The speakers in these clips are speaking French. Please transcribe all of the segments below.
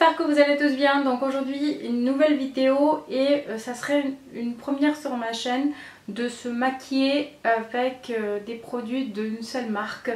j'espère que vous allez tous bien. Donc aujourd'hui une nouvelle vidéo et ça serait une première sur ma chaîne de se maquiller avec des produits d'une seule marque.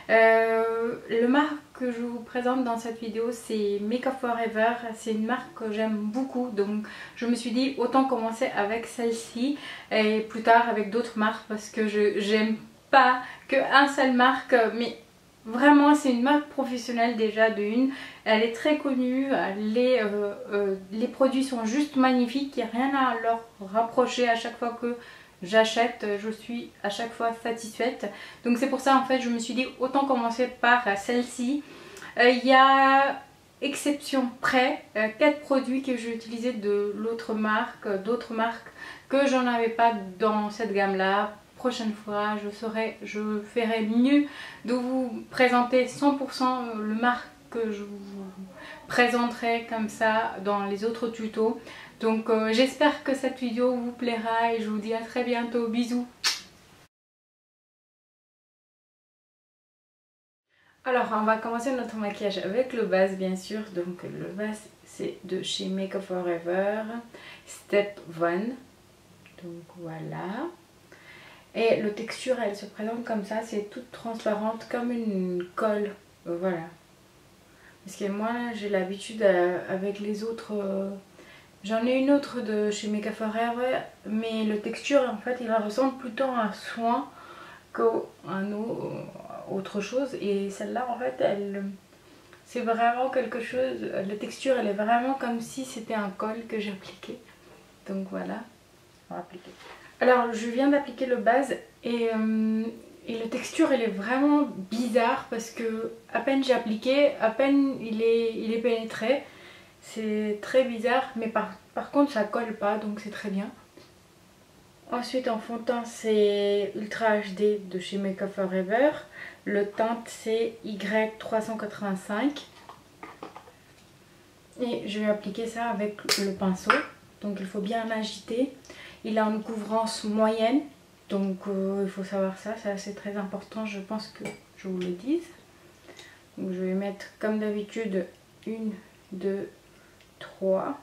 Le marque que je vous présente dans cette vidéo c'est Make Up For Ever. C'est une marque que j'aime beaucoup, donc je me suis dit autant commencer avec celle-ci et plus tard avec d'autres marques parce que j'aime pas qu'une seule marque, mais vraiment c'est une marque professionnelle déjà de une. Elle est très connue, les produits sont juste magnifiques, il n'y a rien à leur rapprocher. À chaque fois que j'achète, je suis à chaque fois satisfaite. Donc c'est pour ça en fait je me suis dit autant commencer par celle-ci. Il y a exception près 4 produits que j'ai utilisés de l'autre marque, d'autres marques que j'en avais pas dans cette gamme là. Prochaine fois je ferai mieux de vous présenter 100% le marque que je vous présenterai comme ça dans les autres tutos. Donc j'espère que cette vidéo vous plaira et je vous dis à très bientôt. Bisous. Alors on va commencer notre maquillage avec le base bien sûr. Donc le base c'est de chez Make Up For Ever Step 1. Donc voilà. Et la texture elle se présente comme ça, c'est toute transparente comme une colle. Voilà. Parce que moi j'ai l'habitude avec les autres, j'en ai une autre de chez Make Up For Ever, mais le texture en fait il ressemble plutôt à un soin qu'à autre chose. Et celle-là en fait c'est vraiment quelque chose, la texture elle est vraiment comme si c'était un col que j'appliquais. Donc voilà, on va appliquer. Alors je viens d'appliquer le base et la texture elle est vraiment bizarre parce que à peine j'ai appliqué, à peine il est pénétré. C'est très bizarre, mais par contre ça colle pas, donc c'est très bien. Ensuite en fond de teint c'est Ultra HD de chez Make Up For Ever. Le teinte c'est Y385. Et je vais appliquer ça avec le pinceau. Donc il faut bien l'agiter. Il a une couvrance moyenne. Donc il faut savoir ça, c'est très important, je pense que je vous le dise. Donc je vais mettre comme d'habitude 1, 2, 3.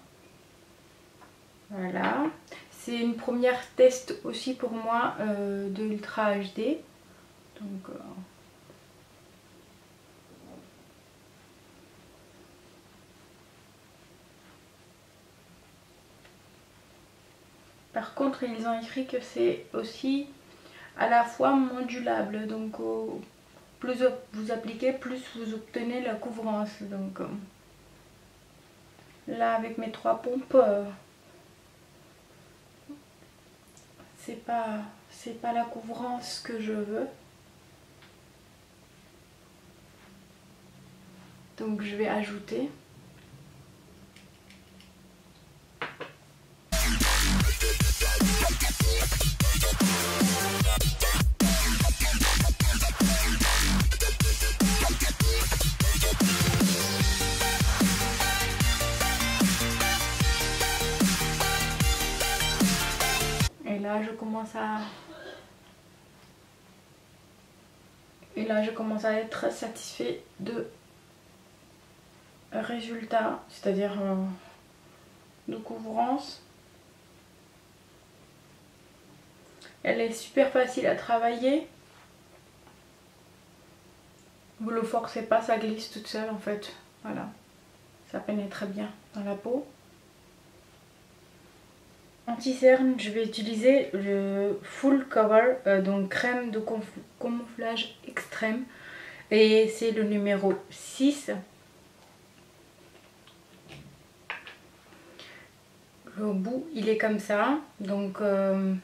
Voilà. C'est une première test aussi pour moi de Ultra HD. Donc par contre ils ont écrit que c'est aussi à la fois modulable, donc plus vous appliquez plus vous obtenez la couvrance. Donc là avec mes 3 pompes c'est pas la couvrance que je veux, donc je vais ajouter. Et là je commence à être satisfait de résultat, c'est-à-dire de couvrance. Elle est super facile à travailler. Vous le forcez pas, ça glisse toute seule en fait. Voilà, ça pénètre bien dans la peau. Anti-cerne, je vais utiliser le Full Cover, donc crème de camouflage extrême. Et c'est le numéro 6. Le bout, il est comme ça. Donc, je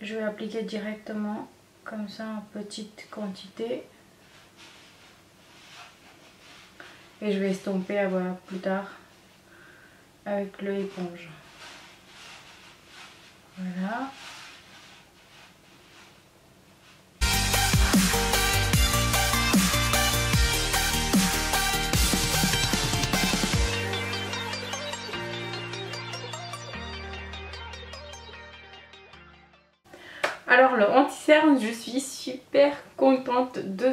vais appliquer directement comme ça en petite quantité. Et je vais estomper à voir plus tard avec l'éponge. Voilà. Alors le anti-cerne, je suis super contente de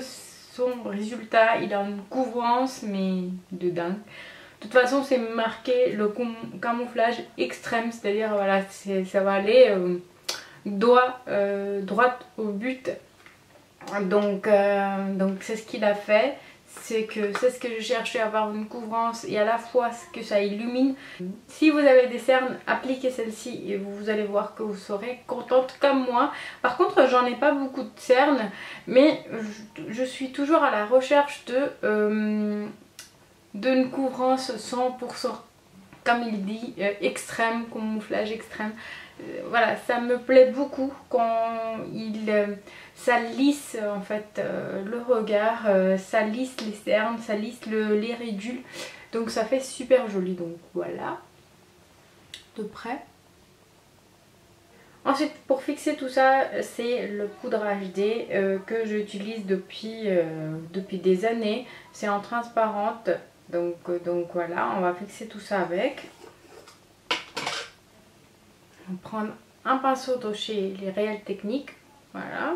son résultat. Il a une couvrance mais de dingue. De toute façon c'est marqué le camouflage extrême, c'est-à-dire voilà, ça va aller droite au but. Donc c'est ce qu'il a fait. C'est ce que je cherchais, à avoir une couvrance et à la fois que ça illumine. Si vous avez des cernes, appliquez celle-ci et vous allez voir que vous serez contente comme moi. Par contre, j'en ai pas beaucoup de cernes, mais je suis toujours à la recherche d'une couvrance 100%, comme il dit, extrême, camouflage extrême. Voilà, ça me plaît beaucoup quand ça lisse en fait le regard, ça lisse les cernes, ça lisse les ridules, donc ça fait super joli. Donc voilà, de près. Ensuite, pour fixer tout ça, c'est le poudre HD que j'utilise depuis des années. C'est en transparente, donc voilà, on va fixer tout ça avec. On va prendre un pinceau de chez les Réelles Techniques, voilà.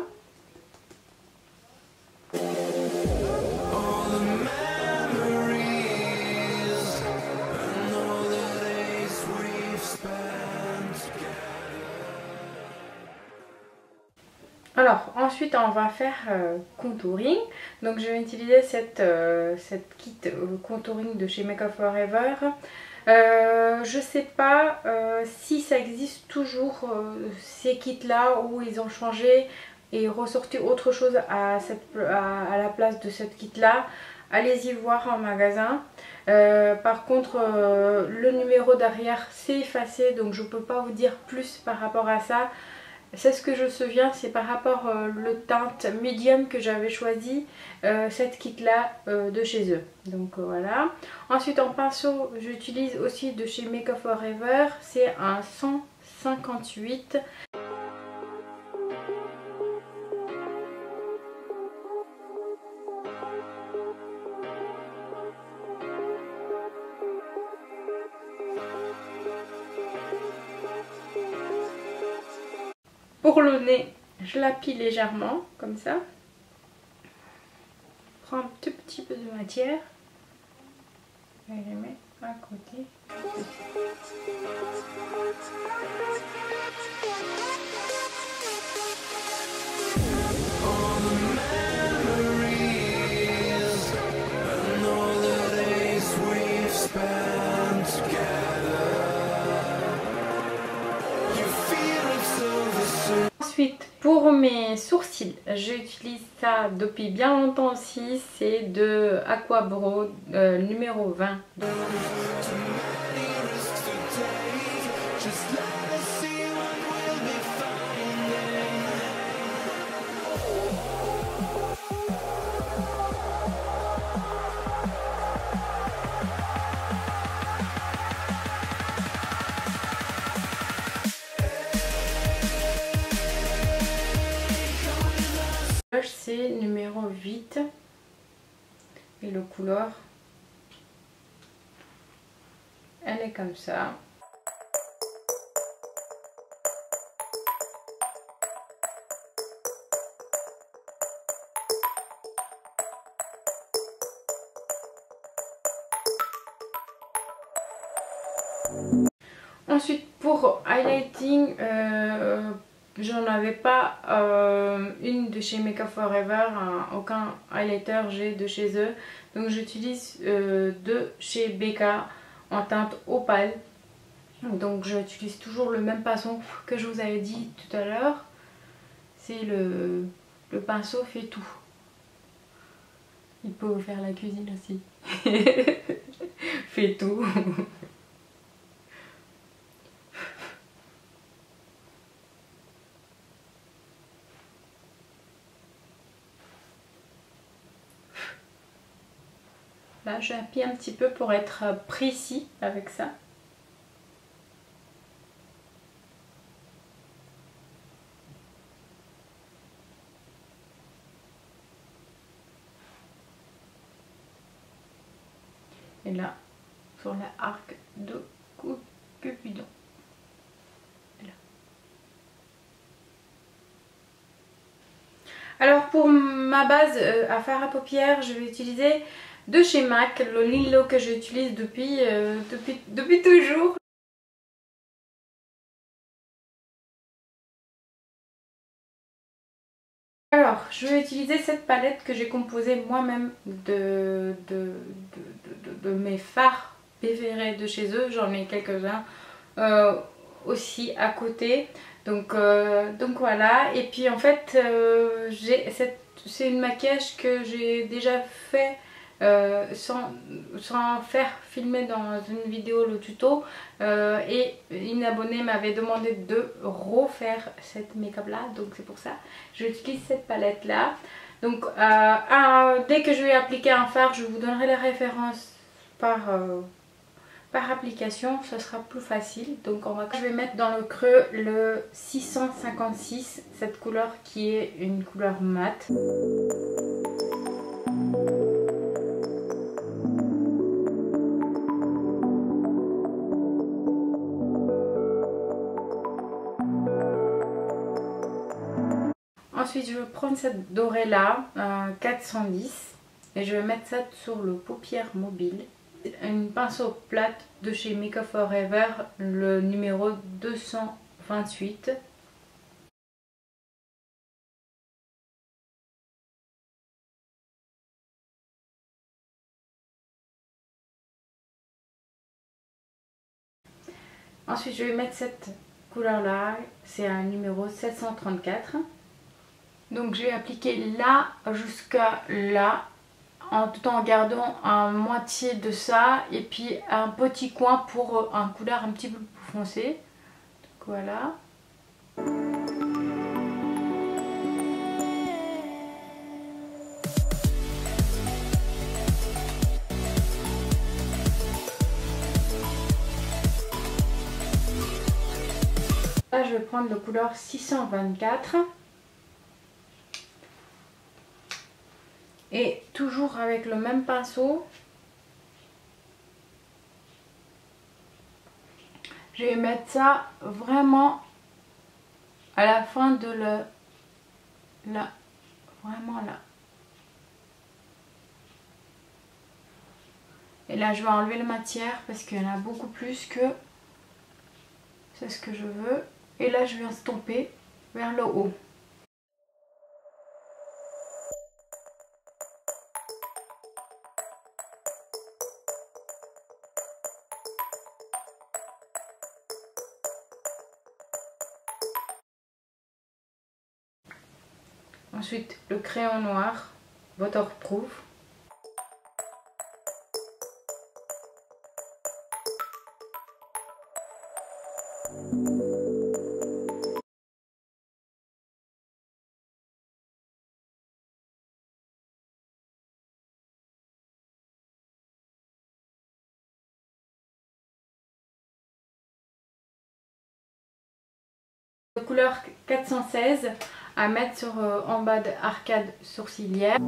Alors ensuite on va faire contouring. Donc je vais utiliser cette kit contouring de chez Make Up For Ever. Je sais pas si ça existe toujours ces kits là, où ils ont changé et ressorti autre chose à la place de cette kit là. Allez-y voir en magasin. Par contre le numéro derrière c'est effacé, donc je peux pas vous dire plus par rapport à ça. C'est ce que je me souviens, c'est par rapport le teinte médium que j'avais choisi, cette kit là de chez eux. Donc voilà. Ensuite en pinceau, j'utilise aussi de chez Make Up For Ever, c'est un 158. Pour le nez, je l'appuie légèrement, comme ça. Je prends un tout petit peu de matière. Et je mets à côté. Ensuite, pour mes sourcils, j'utilise ça depuis bien longtemps aussi, c'est de Aquabro numéro 20. C'est numéro 8 et le couleur elle est comme ça. Ensuite pour highlighting, j'en avais pas une de chez Make Up For Ever, aucun highlighter j'ai de chez eux. Donc j'utilise de chez BK en teinte opale. Donc j'utilise toujours le même pinceau que je vous avais dit tout à l'heure. C'est le pinceau fait tout. Il peut vous faire la cuisine aussi. Fait tout. Là, j'appuie un petit peu pour être précis avec ça. Et là, sur la arc de Cupidon. Alors pour ma base à fard à paupières, je vais utiliser de chez MAC, le Lilo que j'utilise depuis toujours. Alors, je vais utiliser cette palette que j'ai composée moi-même de mes fards préférés de chez eux. J'en ai quelques-uns aussi à côté. Donc voilà. Et puis en fait, c'est une maquillage que j'ai déjà fait sans faire filmer dans une vidéo le tuto. Et une abonnée m'avait demandé de refaire cette make-up là, donc c'est pour ça j'utilise cette palette là. Donc dès que je vais appliquer un fard, je vous donnerai les références par application, ce sera plus facile. Donc je vais mettre dans le creux le 656, cette couleur qui est une couleur mate. Ensuite, je vais prendre cette dorée là, 410, et je vais mettre ça sur le paupière mobile. Une pinceau plate de chez Make Up For Ever, le numéro 228. Ensuite, je vais mettre cette couleur là, c'est un numéro 734. Donc je vais appliquer là jusqu'à là, tout en gardant un moitié de ça et puis un petit coin pour un couleur un petit peu plus foncé. Donc voilà. Là je vais prendre le couleur 624. Et toujours avec le même pinceau, je vais mettre ça vraiment à la fin de là, vraiment là. Et là je vais enlever la matière parce qu'il y en a beaucoup plus que c'est ce que je veux. Et là je viens estomper vers le haut. Ensuite, le crayon noir, waterproof. Couleur 416 à mettre sur, en bas de arcade sourcilière.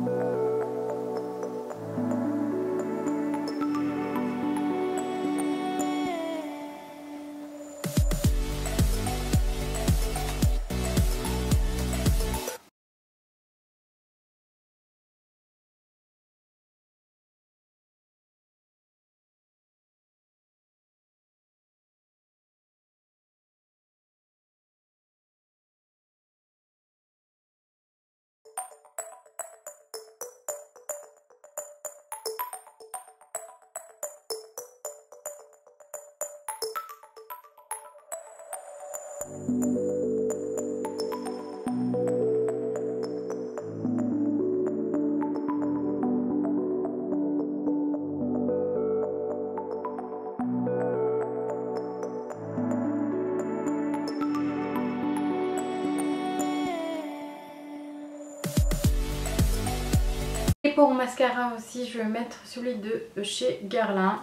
Et pour mascara aussi, je vais mettre celui de chez Guerlain.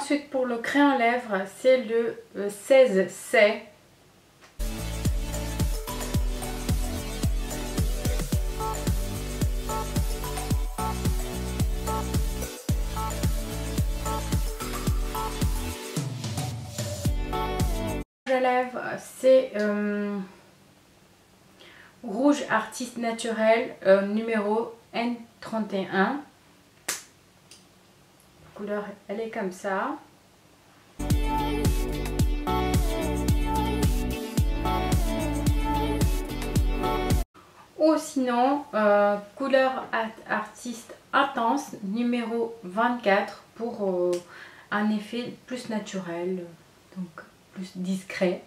Ensuite pour le crayon à lèvres, c'est le 16C. À lèvres, c'est Rouge Artiste Naturel numéro N31. La couleur, elle est comme ça. Ou sinon, couleur Artiste Intense numéro 24 pour un effet plus naturel, donc plus discret.